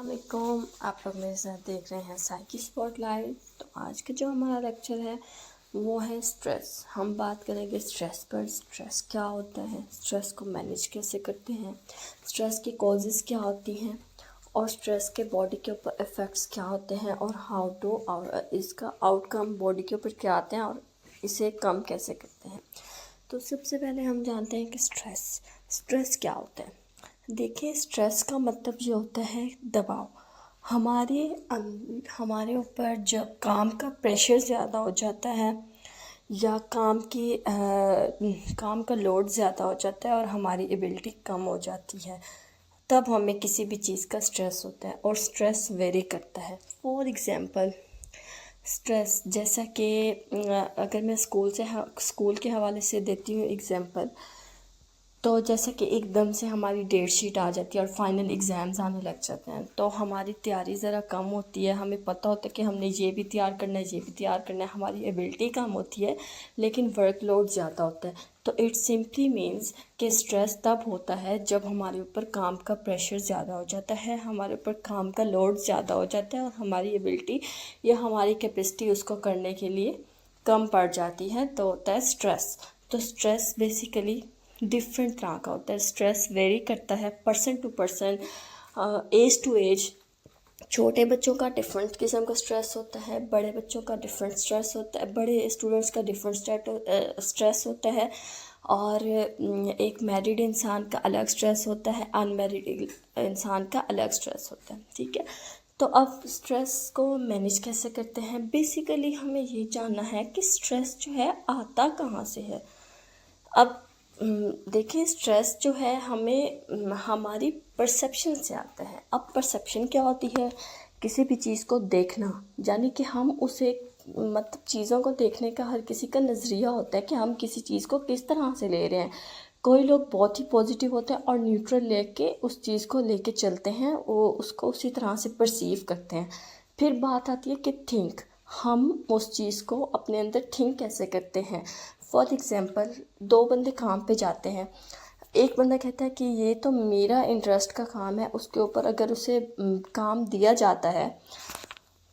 अस्सलामुअलैकुम। आप लोग मेरे साथ देख रहे हैं साइकी स्पॉटलाइट। तो आज का जो हमारा लेक्चर है वो है स्ट्रेस। हम बात करेंगे स्ट्रेस पर। स्ट्रेस क्या होता है, स्ट्रेस को मैनेज कैसे करते हैं, स्ट्रेस की कॉजेज़ क्या होती हैं और स्ट्रेस के बॉडी के ऊपर इफ़ेक्ट्स क्या होते हैं और हाउ टू और इसका आउटकम बॉडी के ऊपर क्या आते हैं और इसे कम कैसे करते हैं। तो सबसे पहले हम जानते हैं कि स्ट्रेस क्या होता है। देखिए, स्ट्रेस का मतलब ये होता है दबाव। हमारे ऊपर जब काम का प्रेशर ज़्यादा हो जाता है या काम का लोड ज़्यादा हो जाता है और हमारी एबिलिटी कम हो जाती है, तब हमें किसी भी चीज़ का स्ट्रेस होता है और स्ट्रेस वेरी करता है। फॉर एग्ज़ाम्पल स्ट्रेस, जैसा कि अगर मैं स्कूल के हवाले से देती हूँ एग्ज़ाम्पल, तो जैसे कि एकदम से हमारी डेट शीट आ जाती है और फाइनल एग्ज़ाम्स आने लग जाते हैं, तो हमारी तैयारी ज़रा कम होती है। हमें पता होता है कि हमने ये भी तैयार करना है, ये भी तैयार करना है। हमारी एबिलिटी कम होती है लेकिन वर्कलोड ज़्यादा होता है। तो इट सिंपली मीन्स कि स्ट्रेस तब होता है जब हमारे ऊपर काम का प्रेशर ज़्यादा हो जाता है, हमारे ऊपर काम का लोड ज़्यादा हो जाता है और हमारी एबिलिटी या हमारी कैपेसिटी उसको करने के लिए कम पड़ जाती है, तो होता है स्ट्रेस। तो स्ट्रेस बेसिकली डिफरेंट तरह का होता है। स्ट्रेस वेरी करता है person to person, age to age. छोटे बच्चों का डिफरेंट किस्म का स्ट्रेस होता है, बड़े बच्चों का डिफरेंट स्ट्रेस होता है, बड़े स्टूडेंट्स का डिफरेंट स्ट्रेस होता है। और एक मैरिड इंसान का अलग स्ट्रेस होता है, अनमैरिड इंसान का अलग स्ट्रेस होता है। ठीक है, तो अब स्ट्रेस को मैनेज कैसे करते हैं। बेसिकली हमें ये जानना है कि स्ट्रेस जो है आता कहाँ से है। अब देखिए, स्ट्रेस जो है हमें हमारी परसेप्शन से आता है। अब परसेप्शन क्या होती है, किसी भी चीज़ को देखना, यानी कि हम उसे मतलब चीज़ों को देखने का हर किसी का नज़रिया होता है कि हम किसी चीज़ को किस तरह से ले रहे हैं। कोई लोग बहुत ही पॉजिटिव होते हैं और न्यूट्रल लेके उस चीज़ को लेके चलते हैं, वो उसको उसी तरह से परसीव करते हैं। फिर बात आती है कि थिंक, हम उस चीज़ को अपने अंदर थिंक कैसे करते हैं। फॉर एग्ज़ाम्पल, दो बंदे काम पे जाते हैं। एक बंदा कहता है कि ये तो मेरा इंटरेस्ट का काम है, उसके ऊपर अगर उसे काम दिया जाता है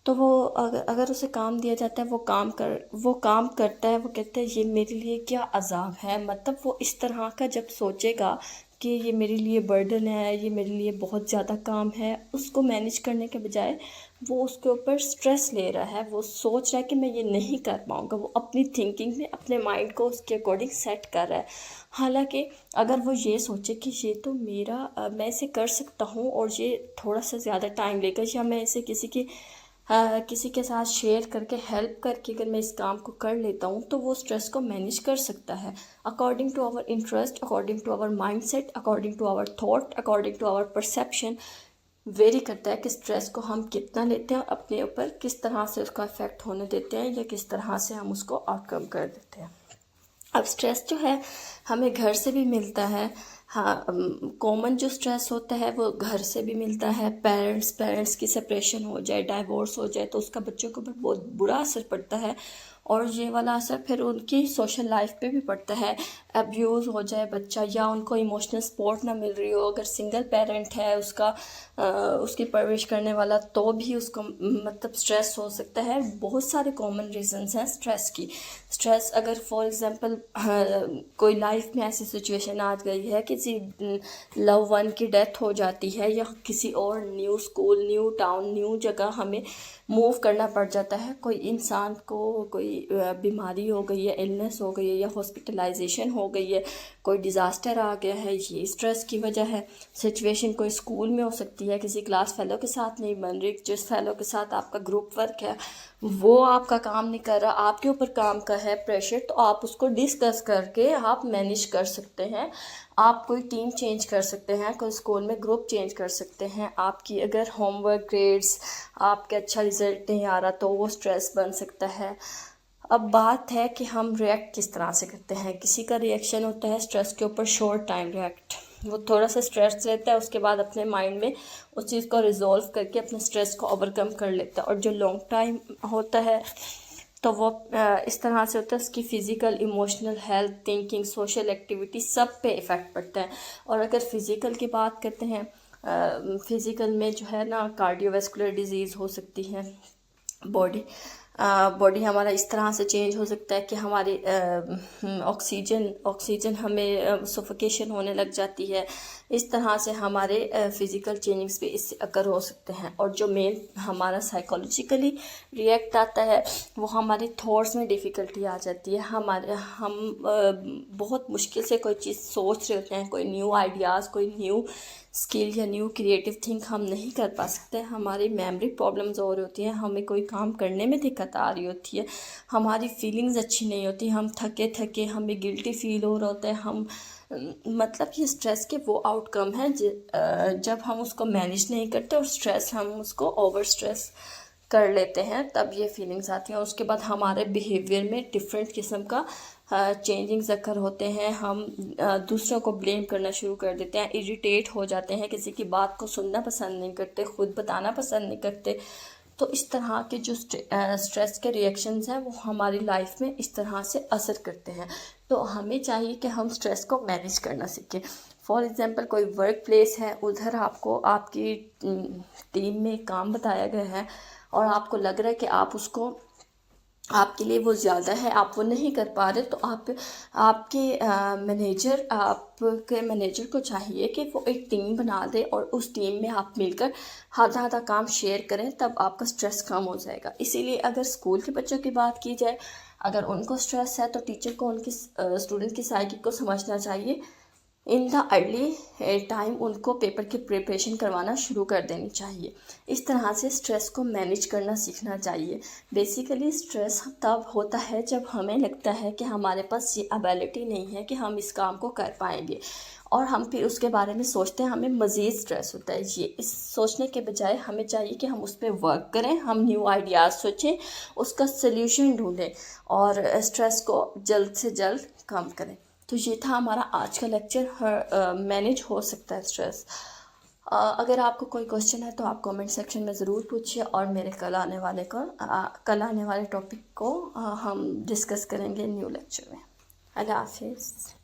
तो वो अगर उसे काम दिया जाता है वो काम करता है। वो कहता है ये मेरे लिए क्या अज़ाब है, मतलब वो इस तरह का जब सोचेगा कि ये मेरे लिए बर्डन है, ये मेरे लिए बहुत ज़्यादा काम है, उसको मैनेज करने के बजाय वो उसके ऊपर स्ट्रेस ले रहा है। वो सोच रहा है कि मैं ये नहीं कर पाऊँगा। वो अपनी थिंकिंग में अपने माइंड को उसके अकॉर्डिंग सेट कर रहा है। हालांकि अगर वो ये सोचे कि ये तो मैं इसे कर सकता हूँ और ये थोड़ा सा ज़्यादा टाइम लेगा, या मैं इसे किसी के साथ शेयर करके हेल्प करके अगर मैं इस काम को कर लेता हूँ, तो वो स्ट्रेस को मैनेज कर सकता है। According to our interest, according to our mindset, according to our thought, according to our perception vary करता है कि स्ट्रेस को हम कितना लेते हैं, अपने ऊपर किस तरह से उसका इफेक्ट होने देते हैं या किस तरह से हम उसको आउटकम कर देते हैं। अब स्ट्रेस जो है हमें घर से भी मिलता है। हाँ, कॉमन जो स्ट्रेस होता है वो घर से भी मिलता है। पेरेंट्स की सेपरेशन हो जाए, डाइवोर्स हो जाए, तो उसका बच्चों के ऊपर बहुत बुरा असर पड़ता है और ये वाला असर फिर उनकी सोशल लाइफ पे भी पड़ता है। अब्यूज़ हो जाए बच्चा या उनको इमोशनल सपोर्ट ना मिल रही हो, अगर सिंगल पेरेंट है उसकी परवरिश करने वाला, तो भी उसको मतलब स्ट्रेस हो सकता है। बहुत सारे कॉमन रीजंस हैं स्ट्रेस की। स्ट्रेस अगर फॉर एग्जांपल कोई लाइफ में ऐसी सिचुएशन आ गई है, किसी लव वन की डेथ हो जाती है या किसी और new school, new town, new जगह हमें मूव करना पड़ जाता है, कोई इंसान को कोई बीमारी हो गई है, इलनेस हो गई है या हॉस्पिटलाइजेशन हो गई है, कोई डिज़ास्टर आ गया है, ये स्ट्रेस की वजह है। सिचुएशन कोई स्कूल में हो सकती है, किसी क्लास फेलो के साथ नहीं बन रही, जिस फेलो के साथ आपका ग्रुप वर्क है वो आपका काम नहीं कर रहा, आपके ऊपर काम का है प्रेशर, तो आप उसको डिस्कस करके आप मैनेज कर सकते हैं। आप कोई टीम चेंज कर सकते हैं, कोई स्कूल में ग्रुप चेंज कर सकते हैं। आपकी अगर होमवर्क ग्रेड्स आपके अच्छा रिजल्ट नहीं आ रहा तो वो स्ट्रेस बन सकता है। अब बात है कि हम रिएक्ट किस तरह से करते हैं। किसी का रिएक्शन होता है स्ट्रेस के ऊपर शॉर्ट टाइम रिएक्ट, वो थोड़ा सा स्ट्रेस रहता है, उसके बाद अपने माइंड में उस चीज़ को रिजॉल्व करके अपने स्ट्रेस को ओवरकम कर लेता है। और जो लॉन्ग टाइम होता है तो वो इस तरह से होता है, उसकी physical, emotional health, thinking, social activity सब पे इफ़ेक्ट पड़ता है। और अगर फ़िज़िकल की बात करते हैं फिज़िकल में जो है ना कार्डियोवैस्कुलर डिजीज़ हो सकती है। बॉडी हमारा इस तरह से चेंज हो सकता है कि हमारी ऑक्सीजन हमें सफोकेशन होने लग जाती है। इस तरह से हमारे फिज़िकल चेंजेस भी इससे अकर हो सकते हैं। और जो मेन हमारा साइकोलॉजिकली रिएक्ट आता है वो हमारे थॉट्स में डिफ़िकल्टी आ जाती है। हम बहुत मुश्किल से कोई चीज़ सोच रहे होते हैं, कोई न्यू आइडियाज़, कोई न्यू स्किल या न्यू क्रिएटिव थिंग हम नहीं कर पा सकते। हमारी मेमोरी प्रॉब्लम्स हो रही होती हैं, हमें कोई काम करने में दिक्कत आ रही होती है, हमारी फीलिंग्स अच्छी नहीं होती, हम थके थके, हमें गिल्टी फील हो रहा होता है। हम मतलब ये स्ट्रेस के वो आउटकम है जब हम उसको मैनेज नहीं करते और स्ट्रेस हम उसको ओवर स्ट्रेस कर लेते हैं, तब ये फीलिंग्स आती हैं। और उसके बाद हमारे बिहेवियर में डिफरेंट किस्म का चेंजिंग्स अकर होते हैं। हम दूसरों को ब्लेम करना शुरू कर देते हैं, इरिटेट हो जाते हैं, किसी की बात को सुनना पसंद नहीं करते, खुद बताना पसंद नहीं करते। तो इस तरह के जो स्ट्रेस के रिएक्शंस हैं वो हमारी लाइफ में इस तरह से असर करते हैं। तो हमें चाहिए कि हम स्ट्रेस को मैनेज करना सीखें। फॉर एग्ज़ाम्पल कोई वर्क प्लेस है, उधर आपको आपकी टीम में काम बताया गया है और आपको लग रहा है कि आप उसको आपके लिए वो ज़्यादा है, आप वो नहीं कर पा रहे, तो आपके मैनेजर को चाहिए कि वो एक टीम बना दे और उस टीम में आप मिलकर आधा आधा काम शेयर करें, तब आपका स्ट्रेस कम हो जाएगा। इसीलिए अगर स्कूल के बच्चों की बात की जाए, अगर उनको स्ट्रेस है तो टीचर को उनकी स्टूडेंट की साइकी को समझना चाहिए। इन द अर्ली टाइम उनको पेपर की प्रिपरेशन करवाना शुरू कर देनी चाहिए। इस तरह से स्ट्रेस को मैनेज करना सीखना चाहिए। बेसिकली स्ट्रेस तब होता है जब हमें लगता है कि हमारे पास ये एबिलिटी नहीं है कि हम इस काम को कर पाएंगे, और हम फिर उसके बारे में सोचते हैं, हमें मज़ीद स्ट्रेस होता है। ये इस सोचने के बजाय हमें चाहिए कि हम उस पर वर्क करें, हम न्यू आइडियाज़ सोचें, उसका सल्यूशन ढूंढें और स्ट्रेस को जल्द से जल्द कम करें। तो ये था हमारा आज का लेक्चर, मैनेज हो सकता है स्ट्रेस। अगर आपको कोई क्वेश्चन है तो आप कमेंट सेक्शन में ज़रूर पूछिए, और मेरे कल आने वाले टॉपिक को हम डिस्कस करेंगे न्यू लेक्चर में। अल्लाह हाफिज़।